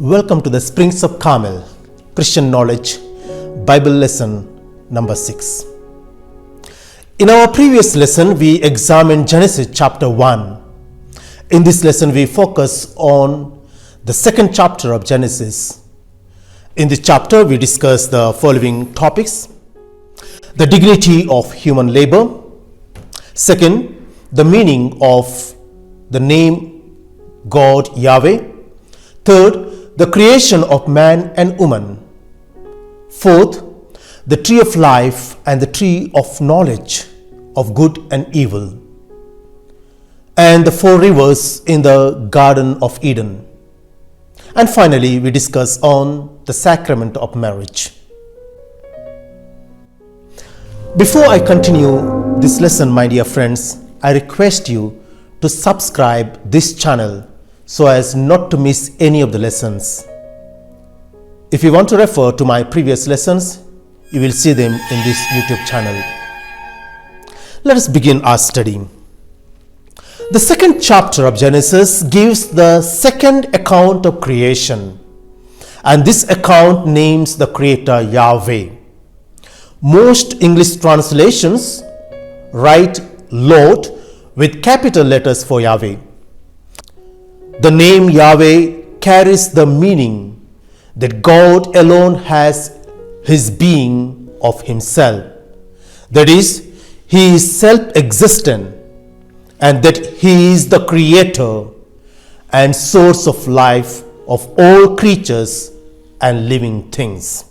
Welcome to the Springs of Carmel Christian Knowledge Bible Lesson number 6. In our previous lesson, we examined Genesis chapter 1. In this lesson, we focus on the second chapter of Genesis. In this chapter, we discuss the following topics: the dignity of human labor. Second, the meaning of the name God Yahweh. Third, the creation of man and woman. Fourth, the tree of life and the tree of knowledge of good and evil. And the 4 rivers in the Garden of Eden. And finally, we discuss on the sacrament of marriage. Before I continue this lesson, my dear friends, I request you to subscribe this channel so as not to miss any of the lessons. If you want to refer to my previous lessons, you will see them in this YouTube channel. Let us begin our study. The second chapter of Genesis gives the second account of creation, and this account names the Creator Yahweh. Most English translations write Lord with capital letters for Yahweh. The name Yahweh carries the meaning that God alone has His being of Himself. That is, He is self-existent, and that He is the creator and source of life of all creatures and living things.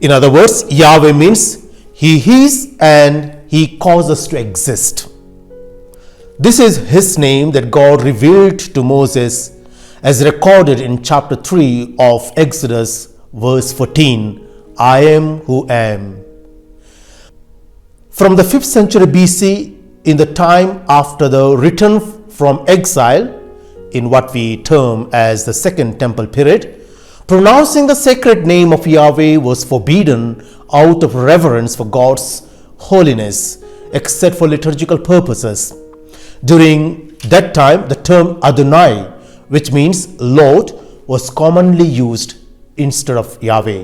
In other words, Yahweh means He is and He causes to exist. This is His name that God revealed to Moses as recorded in chapter 3 of Exodus verse 14, I am who am. From the 5th century BC, in the time after the return from exile, in what we term as the Second Temple period, pronouncing the sacred name of Yahweh was forbidden out of reverence for God's holiness, except for liturgical purposes. During that time, the term Adonai, which means Lord, was commonly used instead of Yahweh.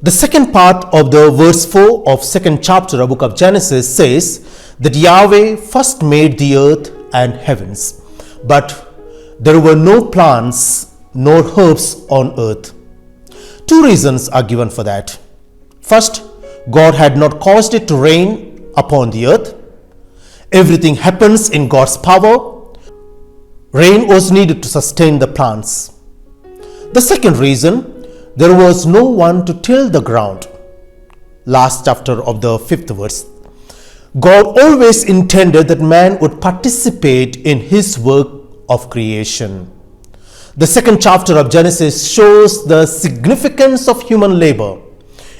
The second part of the verse 4 of second chapter of book of Genesis says that Yahweh first made the earth and heavens, but there were no plants nor herbs on earth. 2 reasons are given for that. First, God had not caused it to rain upon the earth. Everything happens in God's power. Rain was needed to sustain the plants. The second reason, there was no one to till the ground. Last chapter of the 5th verse. God always intended that man would participate in His work of creation. The second chapter of Genesis shows the significance of human labor.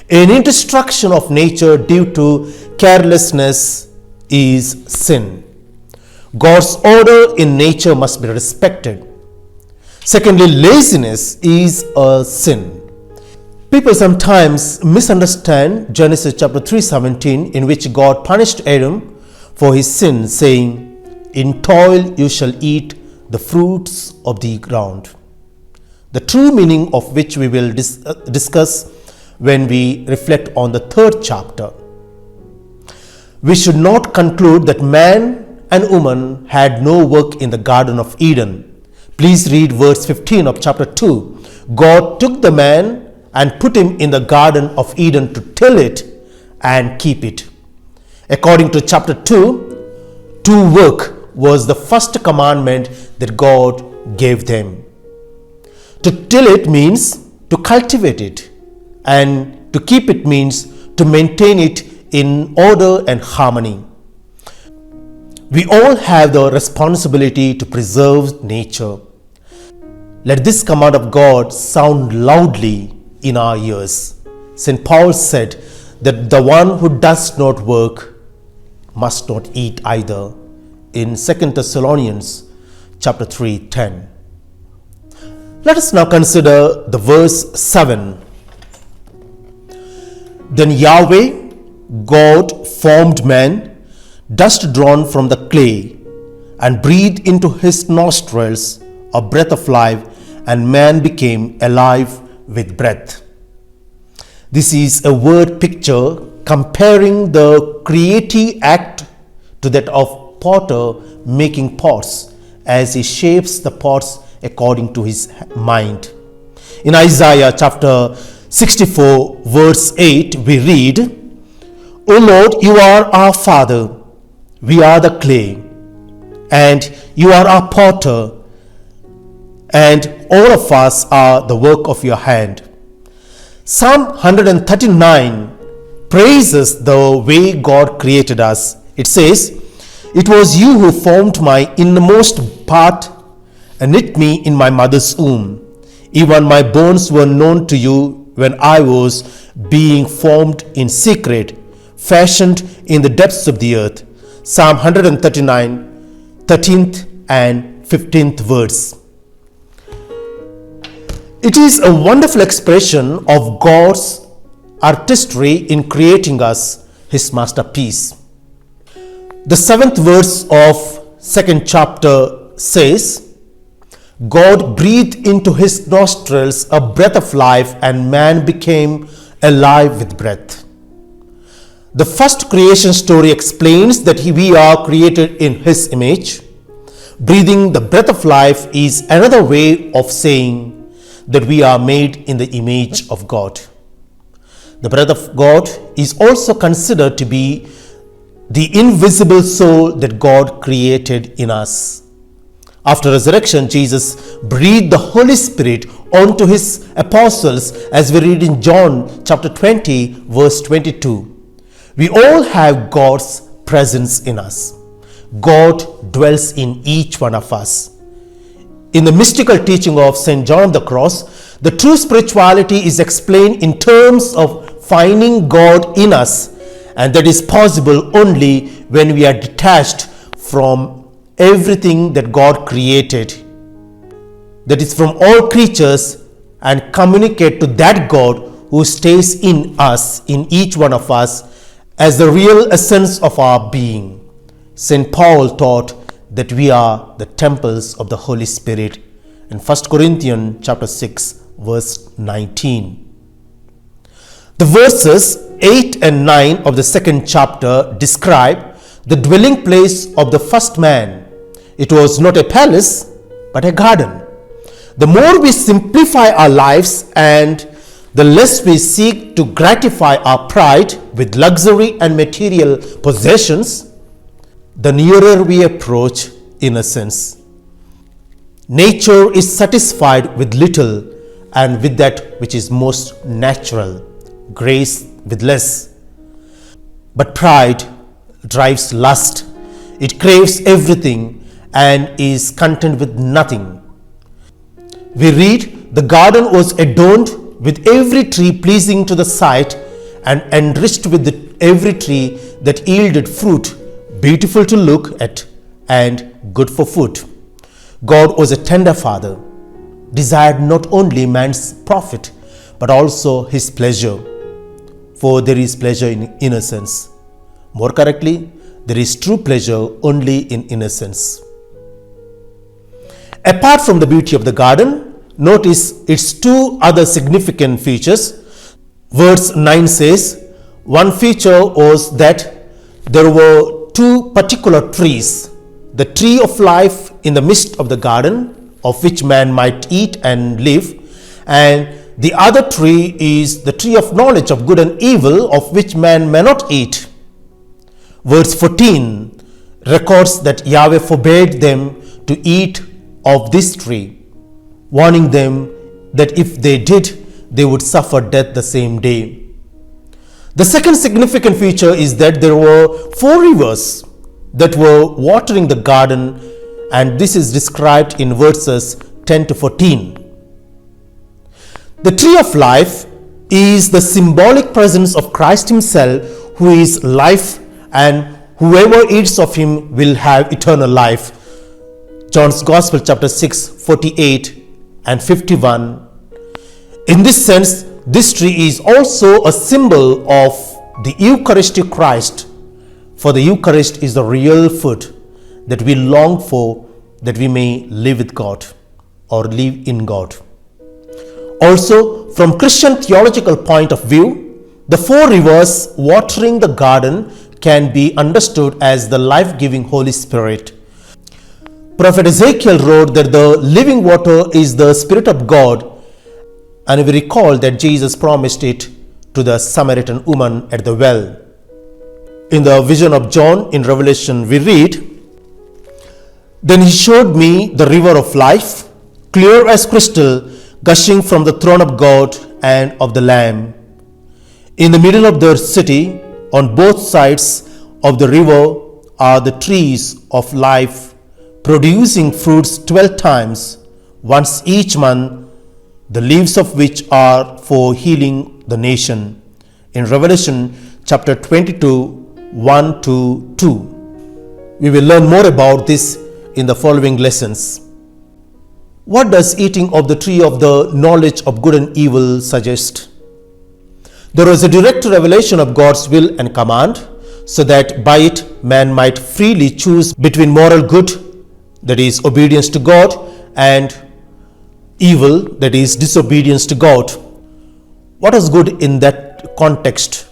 Any destruction of nature due to carelessness is sin. God's order in nature must be respected. Secondly, laziness is a sin. People sometimes misunderstand Genesis chapter 3:17, in which God punished Adam for his sin, saying, in toil you shall eat the fruits of the ground. The true meaning of which we will discuss when we reflect on the 3rd chapter. We should not conclude that man and woman had no work in the Garden of Eden. Please read verse 15 of chapter 2. God took the man and put him in the Garden of Eden to till it and keep it. According to chapter 2, to work was the first commandment that God gave them. To till it means to cultivate it, and to keep it means to maintain it in order and harmony. We all have the responsibility to preserve nature. Let this command of God sound loudly in our ears. St. Paul said that the one who does not work must not eat either, in 2 Thessalonians chapter 3:10. Let us now consider the verse 7. Then Yahweh God formed man, dust drawn from the clay, and breathed into his nostrils a breath of life, and man became alive with breath. This is a word picture comparing the creative act to that of potter making pots as he shapes the pots according to his mind. In Isaiah chapter 64 verse 8 we read, O Lord, you are our Father, we are the clay, and you are our potter, and all of us are the work of your hand. Psalm 139 praises the way God created us. It says, It was you who formed my innermost part and knit me in my mother's womb. Even my bones were known to you when I was being formed in secret, fashioned in the depths of the earth. Psalm 139, 13th and 15th verse. It is a wonderful expression of God's artistry in creating us, his masterpiece. The 7th verse of 2nd chapter says, God breathed into his nostrils a breath of life, and man became alive with breath. The first creation story explains that we are created in his image. Breathing the breath of life is another way of saying that we are made in the image of God. The breath of God is also considered to be the invisible soul that God created in us. After resurrection, Jesus breathed the Holy Spirit onto his apostles, as we read in John chapter 20 verse 22. We all have God's presence in us. God dwells in each one of us. In the mystical teaching of St. John of the Cross, the true spirituality is explained in terms of finding God in us, and that is possible only when we are detached from everything that God created, that is from all creatures, and communicate to that God who stays in us, in each one of us, as the real essence of our being. St. Paul taught that we are the temples of the Holy Spirit in 1 Corinthians chapter 6 verse 19. The verses 8 and 9 of the 2nd chapter describe the dwelling place of the first man. It was not a palace but a garden. The more we simplify our lives and the less we seek to gratify our pride with luxury and material possessions, the nearer we approach innocence. Nature is satisfied with little, and with that which is most natural, grace with less. But pride drives lust. It craves everything and is content with nothing. We read, the garden was adorned with every tree pleasing to the sight, and enriched with every tree that yielded fruit, beautiful to look at and good for food. God was a tender father, desired not only man's profit but also his pleasure. For there is pleasure in innocence. More correctly, there is true pleasure only in innocence. Apart from the beauty of the garden, notice its two other significant features. Verse 9 says, one feature was that there were two particular trees, the tree of life in the midst of the garden, of which man might eat and live, and the other tree is the tree of knowledge of good and evil, of which man may not eat. Verse 14 records that Yahweh forbade them to eat of this tree, warning them that if they did, they would suffer death the same day. The second significant feature is that there were 4 rivers that were watering the garden, and this is described in verses 10 to 14. The tree of life is the symbolic presence of Christ himself, who is life, and whoever eats of him will have eternal life. John's Gospel chapter 6, 48 and 51. In this sense, this tree is also a symbol of the Eucharistic Christ, for the Eucharist is the real food that we long for, that we may live with God. or live in God. Also, from Christian theological point of view, the four rivers watering the garden can be understood as the life-giving Holy Spirit. Prophet Ezekiel wrote that the living water is the Spirit of God, and we recall that Jesus promised it to the Samaritan woman at the well. In the vision of John in Revelation, we read, "Then he showed me the river of life, clear as crystal, gushing from the throne of God and of the Lamb. In the middle of the city, on both sides of the river, are the trees of life, producing fruits 12 times, once each month, the leaves of which are for healing the nation." In Revelation chapter 22, 1 to 2. We will learn more about this in the following lessons. What does eating of the tree of the knowledge of good and evil suggest? There was a direct revelation of God's will and command, so that by it man might freely choose between moral good, that is obedience to God, and evil, that is disobedience to God. What was good in that context?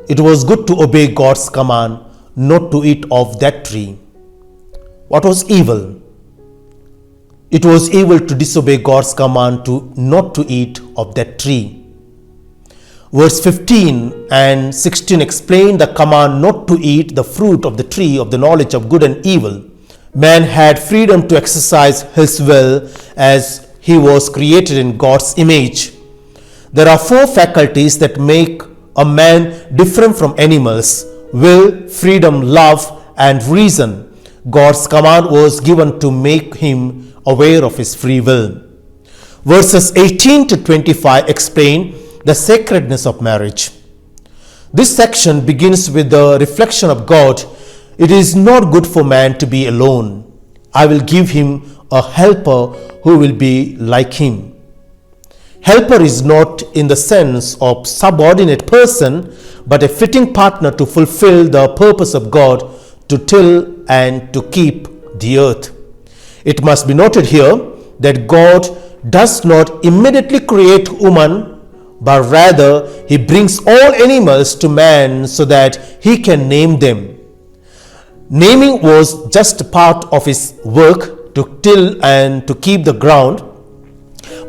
It was good to obey God's command not to eat of that tree. What was evil? It was evil to disobey God's command to not to eat of that tree. Verse 15 and 16 explain the command not to eat the fruit of the tree of the knowledge of good and evil. Man had freedom to exercise his will as he was created in God's image. There are four faculties that make a man different from animals: will, freedom, love, and reason. God's command was given to make him aware of his free will. Verses 18 to 25 explain the sacredness of marriage. This section begins with the reflection of God. "It is not good for man to be alone. I will give him a helper who will be like him." Helper is not in the sense of subordinate person, but a fitting partner to fulfill the purpose of God, to till and to keep the earth. It must be noted here that God does not immediately create woman, but rather he brings all animals to man so that he can name them. Naming was just part of his work to till and to keep the ground,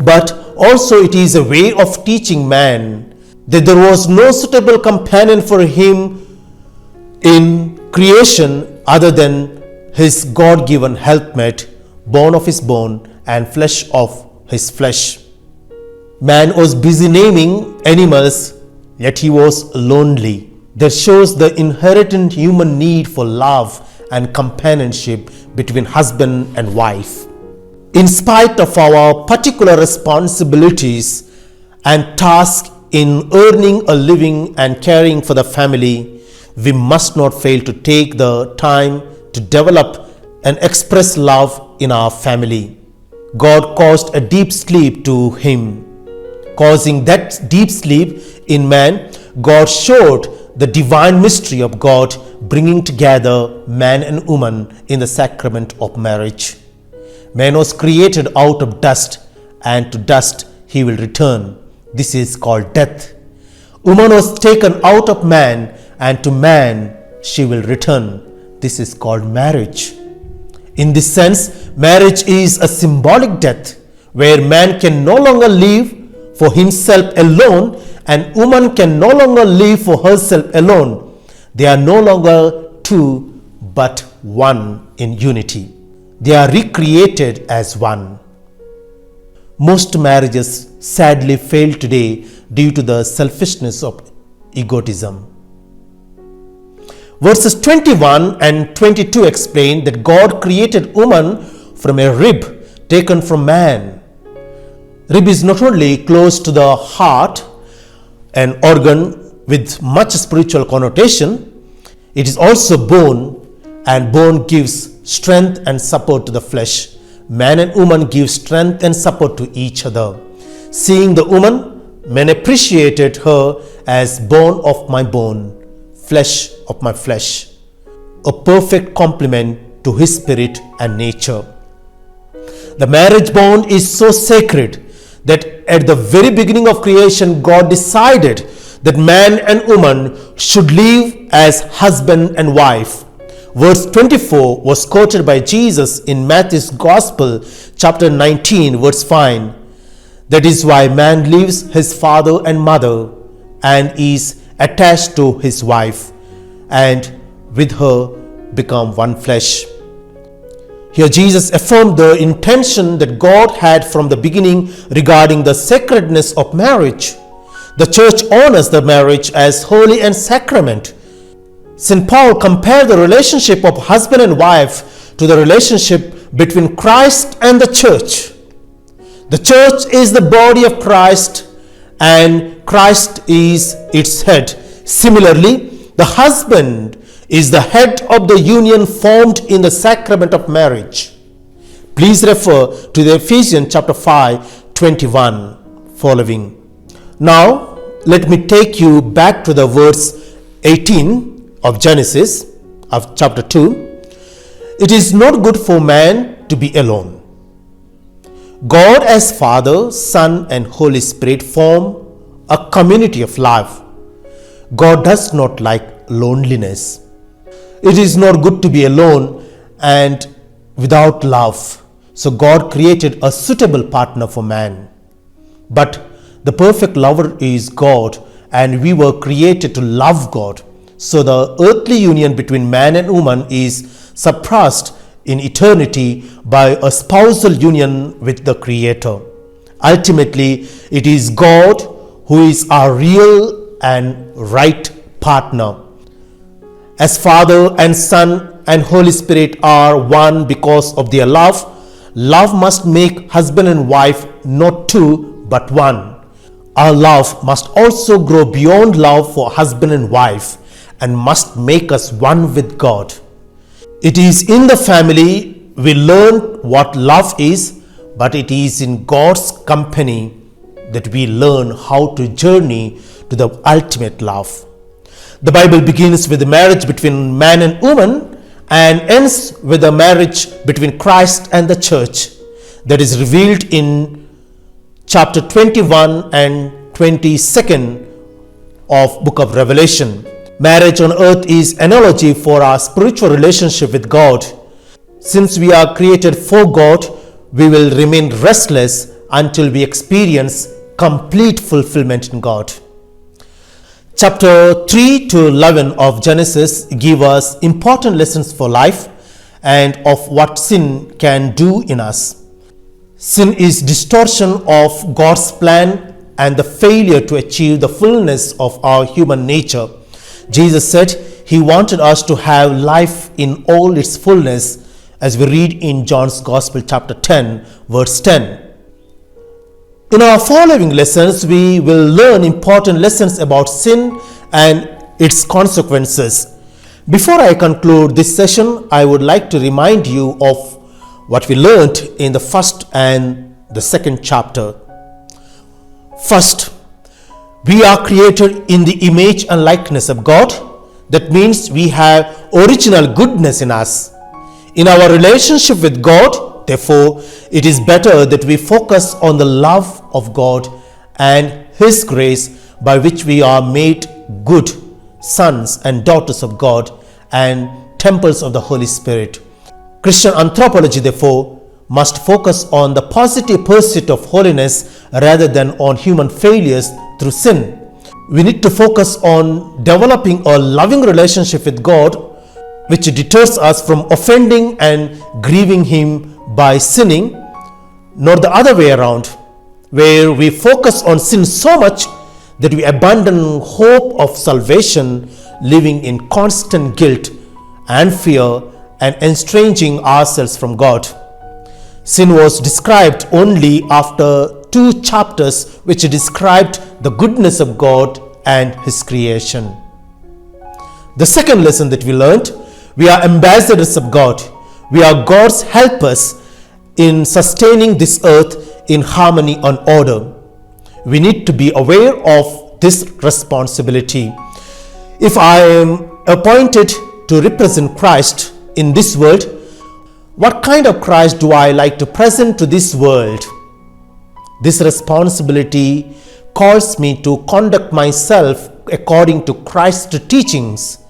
but also it is a way of teaching man that there was no suitable companion for him in creation other than his God-given helpmate, bone of his bone and flesh of his flesh. Man was busy naming animals, yet he was lonely. That shows the inherent human need for love and companionship between husband and wife. In spite of our particular responsibilities and tasks in earning a living and caring for the family, we must not fail to take the time to develop and express love in our family. God caused a deep sleep to him. Causing that deep sleep in man, God showed the divine mystery of God bringing together man and woman in the sacrament of marriage. Man was created out of dust, and to dust he will return. This is called death. Woman was taken out of man, and to man she will return. This is called marriage. In this sense, marriage is a symbolic death, where man can no longer live for himself alone, and woman can no longer live for herself alone. They are no longer two, but one in unity. They are recreated as one. Most marriages sadly fail today due to the selfishness of egotism. Verses 21 and 22 explain that God created woman from a rib taken from man. Rib is not only close to the heart, an organ with much spiritual connotation, it is also bone, and bone gives strength and support to the flesh. Man and woman give strength and support to each other. Seeing the woman, men appreciated her as bone of my bone, flesh of my flesh, a perfect complement to his spirit and nature. the marriage bond is so sacred that at the very beginning of creation, God decided that man and woman should live as husband and wife. Verse 24 was quoted by Jesus in Matthew's Gospel, chapter 19, verse 5. That is why man leaves his father and mother and is attached to his wife, and with her become one flesh. Here Jesus affirmed the intention that God had from the beginning regarding the sacredness of marriage. The church honors the marriage as holy and sacrament. St. Paul compared the relationship of husband and wife to the relationship between Christ and the church. The church is the body of Christ and Christ is its head. Similarly, the husband is the head of the union formed in the sacrament of marriage. Please refer to the Ephesians chapter 5, 21 following. Now, let me take you back to the verse 18 of Genesis of chapter 2. It is not good for man to be alone. God as Father, Son and Holy Spirit form a community of love. God does not like loneliness. It is not good to be alone and without love. So God created a suitable partner for man. But the perfect lover is God, and we were created to love God. So the earthly union between man and woman is surpassed in eternity by a spousal union with the Creator. Ultimately, it is God who is our real and right partner. As Father and Son and Holy Spirit are one because of their love, love must make husband and wife not two but one. Our love must also grow beyond love for husband and wife and must make us one with God. It is in the family we learn what love is, but it is in God's company that we learn how to journey to the ultimate love. The Bible begins with the marriage between man and woman and ends with the marriage between Christ and the church that is revealed in chapter 21 and 22nd of book of Revelation. Marriage on earth is analogy for our spiritual relationship with God. Since we are created for God, we will remain restless until we experience complete fulfillment in God. Chapter 3 to 11 of Genesis give us important lessons for life and of what sin can do in us. Sin is distortion of God's plan and the failure to achieve the fullness of our human nature. Jesus said he wanted us to have life in all its fullness, as we read in John's Gospel chapter 10 verse 10. In our following lessons, we will learn important lessons about sin and its consequences. Before I conclude this session, I would like to remind you of what we learned in the first and the second chapter. First, we are created in the image and likeness of God. That means we have original goodness in us. In our relationship with God, therefore, it is better that we focus on the love of God and His grace by which we are made good sons and daughters of God and temples of the Holy Spirit. Christian anthropology, therefore, must focus on the positive pursuit of holiness rather than on human failures through sin. We need to focus on developing a loving relationship with God, which deters us from offending and grieving Him by sinning, nor the other way around, where we focus on sin so much that we abandon hope of salvation, living in constant guilt and fear and estranging ourselves from God. Sin was described only after 2 chapters which described the goodness of God and His creation. The second lesson that we learned, we are ambassadors of God. We are God's helpers in sustaining this earth in harmony and order. We need to be aware of this responsibility. If I am appointed to represent Christ in this world, What kind of Christ do I like to present to this world? This responsibility calls me to conduct myself according to Christ's teachings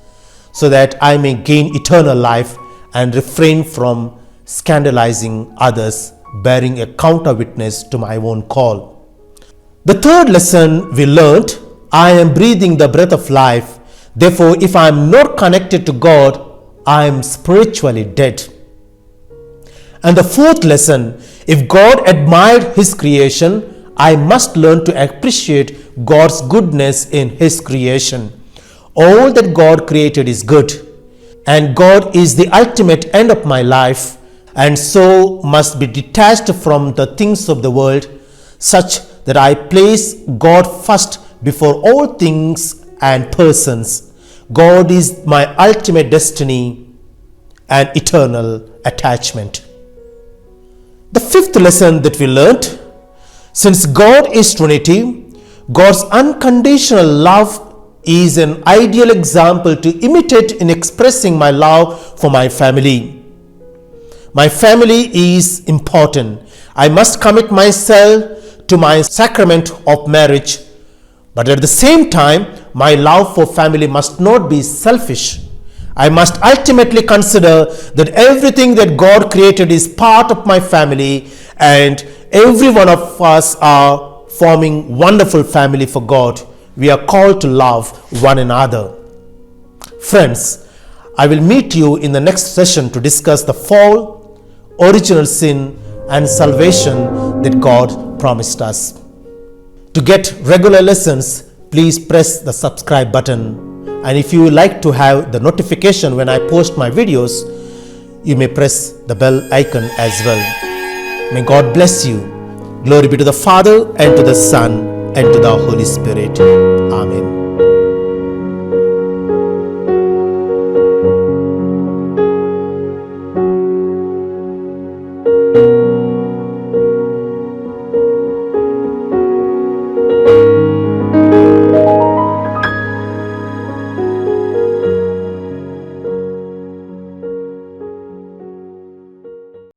so that I may gain eternal life and refrain from scandalizing others, bearing a counter witness to my own call. The third lesson we learned, I am breathing the breath of life. Therefore, if I am not connected to God, I am spiritually dead. And the fourth lesson, if God admired His creation, I must learn to appreciate God's goodness in His creation. All that God created is good, and God is the ultimate end of my life, and so must be detached from the things of the world, such that I place God first before all things and persons. God is my ultimate destiny and eternal attachment. The fifth lesson that we learned, since God is Trinity, God's unconditional love is an ideal example to imitate in expressing my love for my family. My family is important. I must commit myself to my sacrament of marriage, but at the same time, my love for family must not be selfish. I must ultimately consider that everything that God created is part of my family, and every one of us are forming wonderful family for God. We are called to love one another. Friends, I will meet you in the next session to discuss the fall, original sin, and salvation that God promised us. To get regular lessons, please press the subscribe button. And if you would like to have the notification when I post my videos, you may press the bell icon as well. May God bless you. Glory be to the Father, and to the Son, and to the Holy Spirit. Amen.